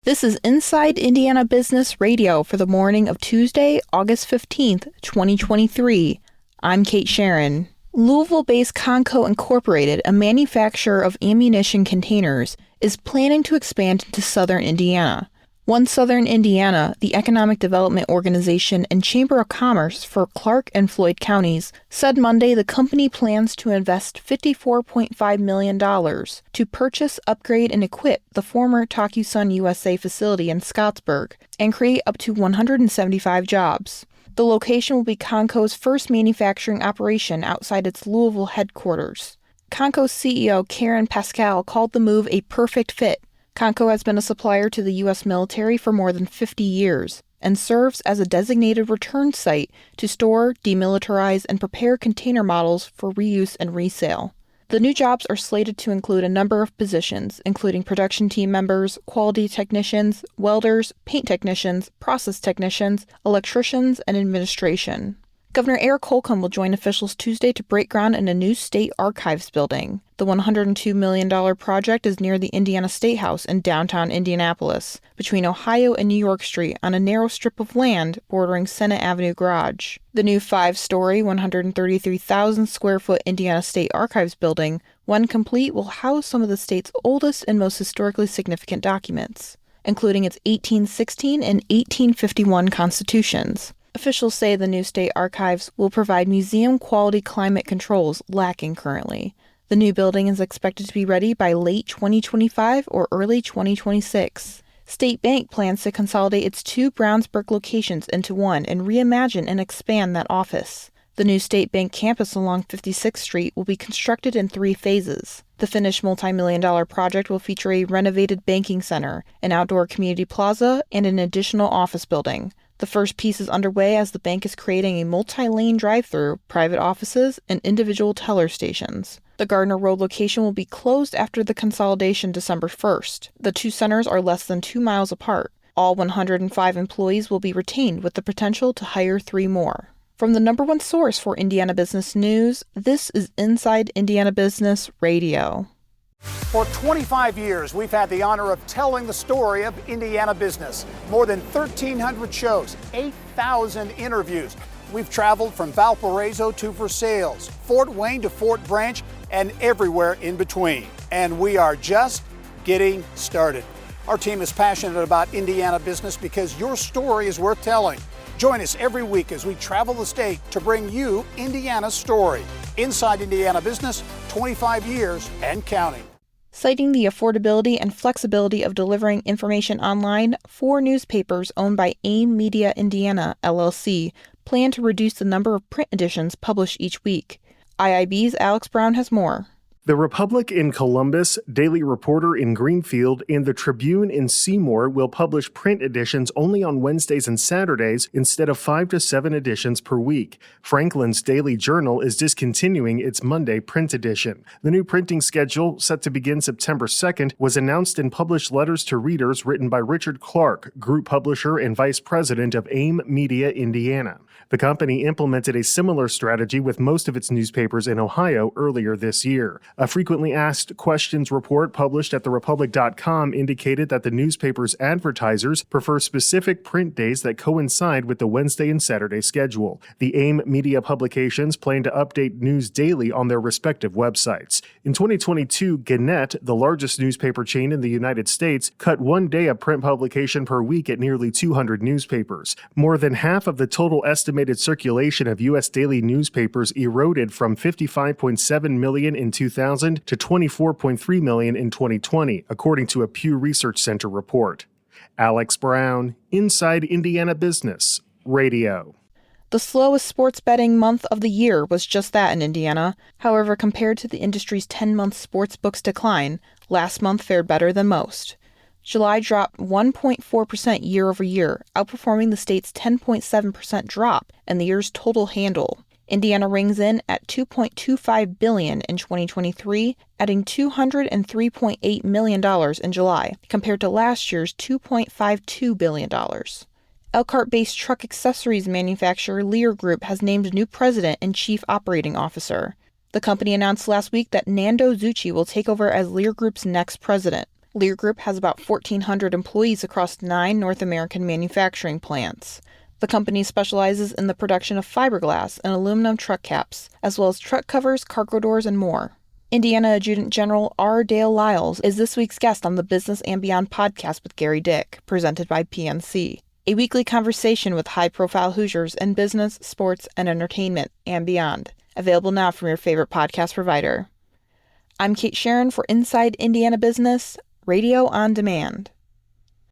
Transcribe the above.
This is Inside Indiana Business Radio for the morning of Tuesday, August 15th, 2023. I'm Kate Sharon. Louisville-based Conco Incorporated, a manufacturer of ammunition containers, is planning to expand into southern Indiana. One Southern Indiana, the Economic Development Organization and Chamber of Commerce for Clark and Floyd counties, said Monday the company plans to invest $54.5 million to purchase, upgrade, and equip the former TocuSun USA facility in Scottsburg and create up to 175 jobs. The location will be Conco's first manufacturing operation outside its Louisville headquarters. Conco's CEO Karen Pascal called the move a perfect fit. Conco has been a supplier to the U.S. military for more than 50 years and serves as a designated return site to store, demilitarize, and prepare container models for reuse and resale. The new jobs are slated to include a number of positions, including production team members, quality technicians, welders, paint technicians, process technicians, electricians, and administration. Governor Eric Holcomb will join officials Tuesday to break ground in a new state archives building. The $102 million project is near the Indiana State House in downtown Indianapolis, between Ohio and New York Street on a narrow strip of land bordering Senate Avenue Garage. The new 5-story, 133,000-square-foot Indiana State Archives building, when complete, will house some of the state's oldest and most historically significant documents, including its 1816 and 1851 constitutions. Officials say the new state archives will provide museum-quality climate controls lacking currently. The new building is expected to be ready by late 2025 or early 2026. State Bank plans to consolidate its two Brownsburg locations into one and reimagine and expand that office. The new State Bank campus along 56th Street will be constructed in 3 phases. The finished multi-million-dollar project will feature a renovated banking center, an outdoor community plaza, and an additional office building. The first piece is underway as the bank is creating a multi-lane drive-through, private offices, and individual teller stations. The Gardner Road location will be closed after the consolidation December 1st. The two centers are less than 2 miles apart. All 105 employees will be retained with the potential to hire 3 more. From the number one source for Indiana business news, this is Inside Indiana Business Radio. For 25 years, we've had the honor of telling the story of Indiana business. More than 1,300 shows, 8,000 interviews. We've traveled from Valparaiso to Versailles, Fort Wayne to Fort Branch, and everywhere in between. And we are just getting started. Our team is passionate about Indiana business because your story is worth telling. Join us every week as we travel the state to bring you Indiana's story. Inside Indiana Business, 25 years and counting. Citing the affordability and flexibility of delivering information online, 4 newspapers owned by AIM Media Indiana, LLC, plan to reduce the number of print editions published each week. IIB's Alex Brown has more. The Republic in Columbus, Daily Reporter in Greenfield, and the Tribune in Seymour will publish print editions only on Wednesdays and Saturdays instead of 5 to 7 editions per week. Franklin's Daily Journal is discontinuing its Monday print edition. The new printing schedule, set to begin September 2nd, was announced in published letters to readers written by Richard Clark, group publisher and vice president of AIM Media Indiana. The company implemented a similar strategy with most of its newspapers in Ohio earlier this year. A frequently asked questions report published at therepublic.com indicated that the newspaper's advertisers prefer specific print days that coincide with the Wednesday and Saturday schedule. The AIM Media publications plan to update news daily on their respective websites. In 2022, Gannett, the largest newspaper chain in the United States, cut 1 day of print publication per week at nearly 200 newspapers. More than half of the total estimated circulation of U.S. daily newspapers eroded from 55.7 million in 2000 to 24.3 million in 2020, according to a Pew Research Center report. Alex Brown, Inside Indiana Business Radio. The slowest sports betting month of the year was just that in Indiana. However, compared to the industry's 10-month sports books decline, last month fared better than most. July dropped 1.4% year over year, outperforming the state's 10.7% drop in the year's total handle. Indiana rings in at $2.25 billion in 2023, adding $203.8 million in July, compared to last year's $2.52 billion. Elkhart-based truck accessories manufacturer Lear Group has named a new president and chief operating officer. The company announced last week that Nando Zucchi will take over as Lear Group's next president. Lear Group has about 1,400 employees across 9 North American manufacturing plants. The company specializes in the production of fiberglass and aluminum truck caps, as well as truck covers, cargo doors, and more. Indiana Adjutant General R. Dale Lyles is this week's guest on the Business and Beyond podcast with Gary Dick, presented by PNC, a weekly conversation with high-profile Hoosiers in business, sports, and entertainment, and beyond. Available now from your favorite podcast provider. I'm Kate Sharon for Inside Indiana Business, Radio on Demand.